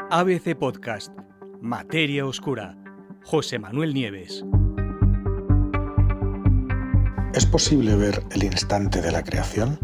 ABC Podcast, Materia Oscura, José Manuel Nieves. ¿Es posible ver el instante de la creación?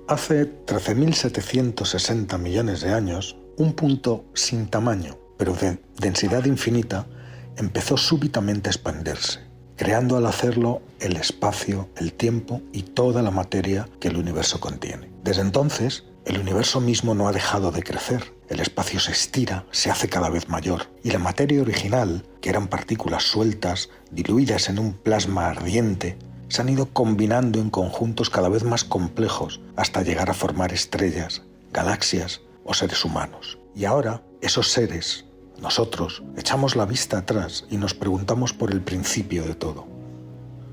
Hace 13.760 millones de años, un punto sin tamaño, pero de densidad infinita, empezó súbitamente a expandirse, creando al hacerlo el espacio, el tiempo y toda la materia que el universo contiene. Desde entonces, el universo mismo no ha dejado de crecer. El espacio se estira, se hace cada vez mayor, y la materia original, que eran partículas sueltas, diluidas en un plasma ardiente, se han ido combinando en conjuntos cada vez más complejos hasta llegar a formar estrellas, galaxias o seres humanos. Y ahora, esos seres, nosotros, echamos la vista atrás y nos preguntamos por el principio de todo.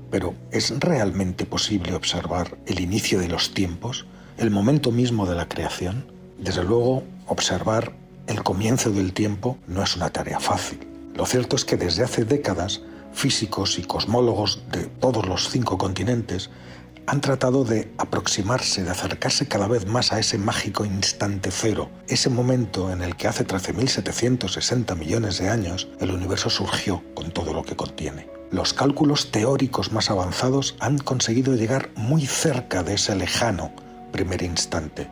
Pero, ¿es realmente posible observar el inicio de los tiempos, el momento mismo de la creación? Desde luego, observar el comienzo del tiempo no es una tarea fácil. Lo cierto es que desde hace décadas, físicos y cosmólogos de todos los 5 continentes han tratado de aproximarse, de acercarse cada vez más a ese mágico instante cero, ese momento en el que hace 13.760 millones de años el universo surgió con todo lo que contiene. Los cálculos teóricos más avanzados han conseguido llegar muy cerca de ese lejano primer instante,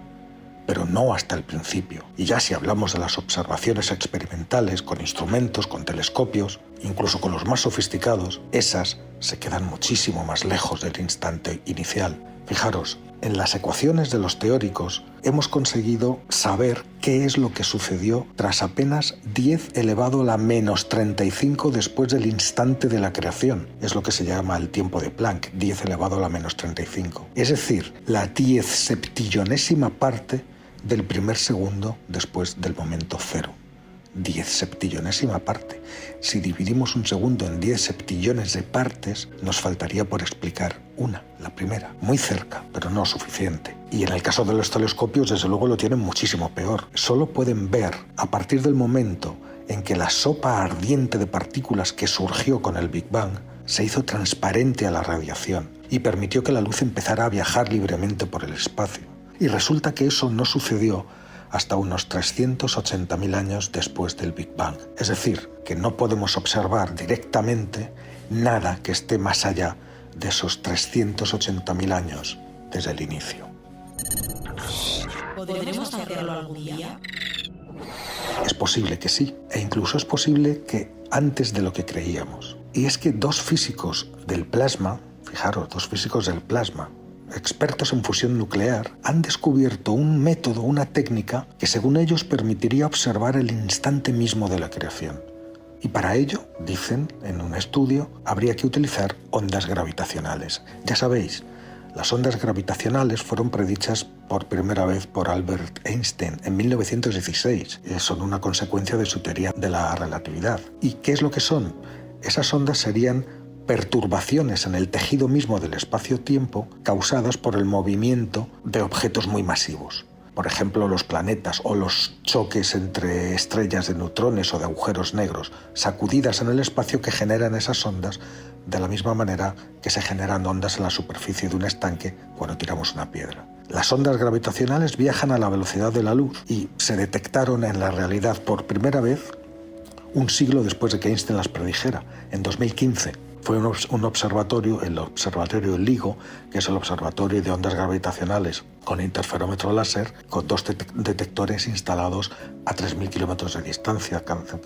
pero no hasta el principio. Y ya si hablamos de las observaciones experimentales con instrumentos, con telescopios, incluso con los más sofisticados, esas se quedan muchísimo más lejos del instante inicial. Fijaros, en las ecuaciones de los teóricos hemos conseguido saber qué es lo que sucedió tras apenas 10 elevado a la menos 35 después del instante de la creación. Es lo que se llama el tiempo de Planck, 10 elevado a la menos 35. Es decir, la 10 septillonésima parte del primer segundo después del momento cero. 10 septillonésima parte. Si dividimos un segundo en 10 septillones de partes, nos faltaría por explicar una, la primera. Muy cerca, pero no suficiente. Y en el caso de los telescopios, desde luego lo tienen muchísimo peor. Solo pueden ver, a partir del momento en que la sopa ardiente de partículas que surgió con el Big Bang se hizo transparente a la radiación y permitió que la luz empezara a viajar libremente por el espacio. Y resulta que eso no sucedió hasta unos 380.000 años después del Big Bang. Es decir, que no podemos observar directamente nada que esté más allá de esos 380.000 años desde el inicio. ¿Podremos hacerlo algún día? Es posible que sí, e incluso es posible que antes de lo que creíamos. Y es que 2 físicos del plasma, fijaros, 2 físicos del plasma, expertos en fusión nuclear, han descubierto un método, una técnica que según ellos permitiría observar el instante mismo de la creación. Y para ello, dicen en un estudio, habría que utilizar ondas gravitacionales. Ya sabéis, las ondas gravitacionales fueron predichas por primera vez por Albert Einstein en 1916. Son una consecuencia de su teoría de la relatividad. ¿Y qué es lo que son? Esas ondas serían perturbaciones en el tejido mismo del espacio-tiempo causadas por el movimiento de objetos muy masivos. Por ejemplo, los planetas o los choques entre estrellas de neutrones o de agujeros negros, sacudidas en el espacio que generan esas ondas de la misma manera que se generan ondas en la superficie de un estanque cuando tiramos una piedra. Las ondas gravitacionales viajan a la velocidad de la luz y se detectaron en la realidad por primera vez un siglo después de que Einstein las predijera, en 2015. Fue un observatorio, el observatorio LIGO, que es el observatorio de ondas gravitacionales con interferómetro láser, con 2 detectores instalados a 3.000 kilómetros de distancia,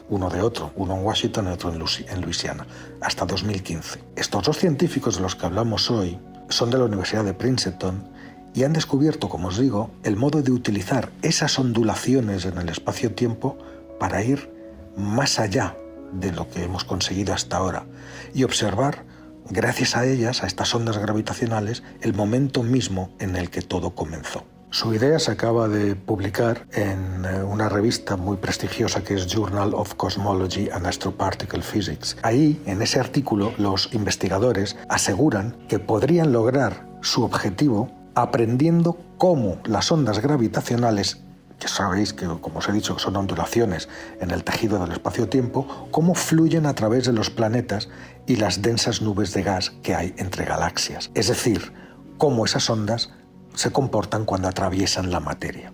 uno de otro, uno en Washington y otro en Luisiana, hasta 2015. Estos 2 científicos de los que hablamos hoy son de la Universidad de Princeton y han descubierto, como os digo, el modo de utilizar esas ondulaciones en el espacio-tiempo para ir más allá de lo que hemos conseguido hasta ahora y observar, gracias a ellas, a estas ondas gravitacionales, el momento mismo en el que todo comenzó. Su idea se acaba de publicar en una revista muy prestigiosa que es Journal of Cosmology and Astroparticle Physics. Ahí, en ese artículo, los investigadores aseguran que podrían lograr su objetivo aprendiendo cómo las ondas gravitacionales que sabéis que, como os he dicho, que son ondulaciones en el tejido del espacio-tiempo, cómo fluyen a través de los planetas y las densas nubes de gas que hay entre galaxias. Es decir, cómo esas ondas se comportan cuando atraviesan la materia.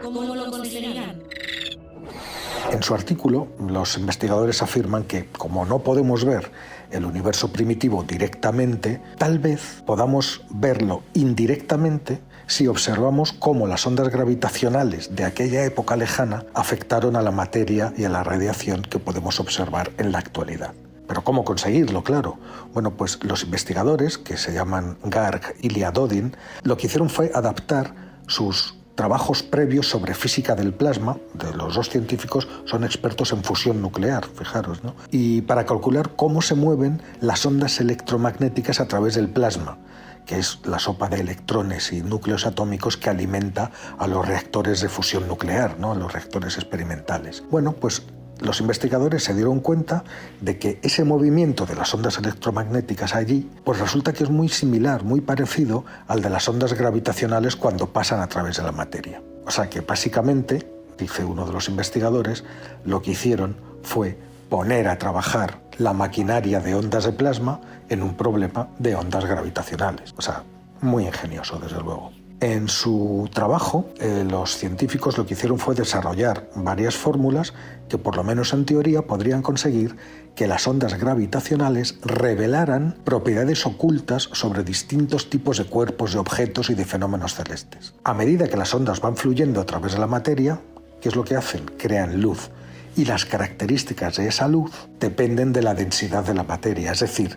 ¿Cómo lo conseguirán? En su artículo, los investigadores afirman que, como no podemos ver el universo primitivo directamente, tal vez podamos verlo indirectamente si observamos cómo las ondas gravitacionales de aquella época lejana afectaron a la materia y a la radiación que podemos observar en la actualidad. ¿Pero cómo conseguirlo? Claro. Bueno, pues los investigadores, que se llaman Garg y Liadodin, lo que hicieron fue adaptar sus trabajos previos sobre física del plasma. De los dos científicos son expertos en fusión nuclear, fijaros, ¿no? Y para calcular cómo se mueven las ondas electromagnéticas a través del plasma, que es la sopa de electrones y núcleos atómicos que alimenta a los reactores de fusión nuclear, ¿no? A los reactores experimentales. Bueno, pues los investigadores se dieron cuenta de que ese movimiento de las ondas electromagnéticas allí, pues resulta que es muy similar, muy parecido al de las ondas gravitacionales cuando pasan a través de la materia. O sea que básicamente, dice uno de los investigadores, lo que hicieron fue poner a trabajar la maquinaria de ondas de plasma en un problema de ondas gravitacionales. O sea, muy ingenioso, desde luego. En su trabajo, los científicos lo que hicieron fue desarrollar varias fórmulas que, por lo menos en teoría, podrían conseguir que las ondas gravitacionales revelaran propiedades ocultas sobre distintos tipos de cuerpos, de objetos y de fenómenos celestes. A medida que las ondas van fluyendo a través de la materia, ¿qué es lo que hacen? Crean luz. Y las características de esa luz dependen de la densidad de la materia, es decir,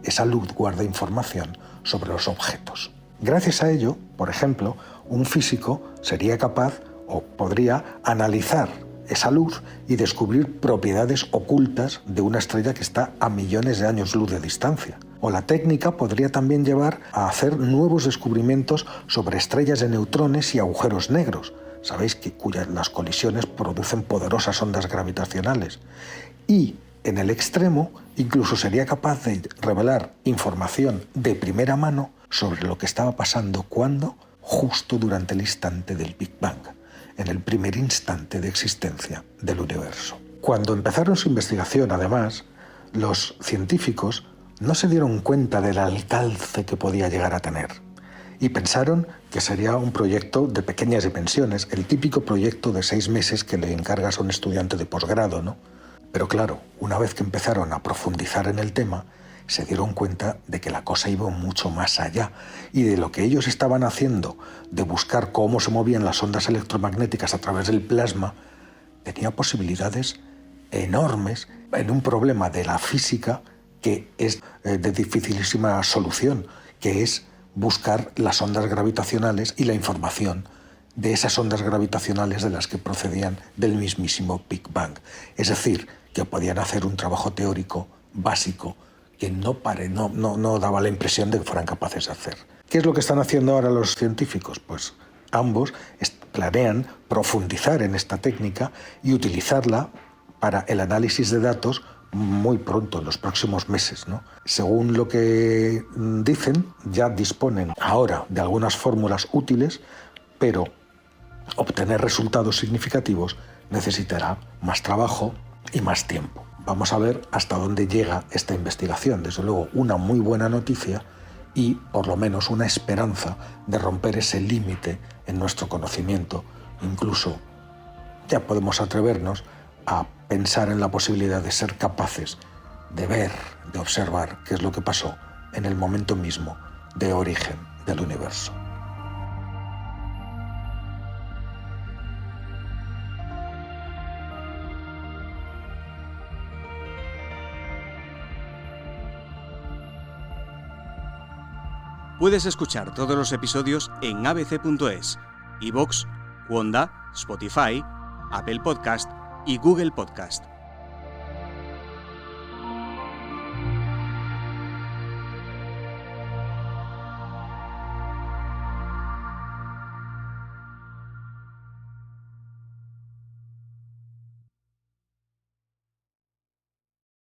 esa luz guarda información sobre los objetos. Gracias a ello, por ejemplo, un físico sería capaz o podría analizar esa luz y descubrir propiedades ocultas de una estrella que está a millones de años luz de distancia. O la técnica podría también llevar a hacer nuevos descubrimientos sobre estrellas de neutrones y agujeros negros. Sabéis que las colisiones producen poderosas ondas gravitacionales. Y en el extremo, incluso sería capaz de revelar información de primera mano sobre lo que estaba pasando cuando, justo durante el instante del Big Bang, en el primer instante de existencia del universo. Cuando empezaron su investigación, además, los científicos no se dieron cuenta del alcance que podía llegar a tener y pensaron que sería un proyecto de pequeñas dimensiones, el típico proyecto de 6 meses que le encargas a un estudiante de posgrado, ¿no? Pero claro, una vez que empezaron a profundizar en el tema, se dieron cuenta de que la cosa iba mucho más allá y de lo que ellos estaban haciendo, de buscar cómo se movían las ondas electromagnéticas a través del plasma, tenía posibilidades enormes en un problema de la física que es de dificilísima solución, que es buscar las ondas gravitacionales y la información de esas ondas gravitacionales de las que procedían del mismísimo Big Bang. Es decir, que podían hacer un trabajo teórico básico que no daba la impresión de que fueran capaces de hacer. ¿Qué es lo que están haciendo ahora los científicos? Pues ambos planean profundizar en esta técnica y utilizarla para el análisis de datos muy pronto, en los próximos meses, ¿no? Según lo que dicen, ya disponen ahora de algunas fórmulas útiles, pero obtener resultados significativos necesitará más trabajo y más tiempo. Vamos a ver hasta dónde llega esta investigación. Desde luego, una muy buena noticia y, por lo menos, una esperanza de romper ese límite en nuestro conocimiento. Incluso ya podemos atrevernos a pensar en la posibilidad de ser capaces de ver, de observar qué es lo que pasó en el momento mismo de origen del universo. Puedes escuchar todos los episodios en abc.es, iVoox, Wanda, Spotify, Apple Podcast y Google Podcast.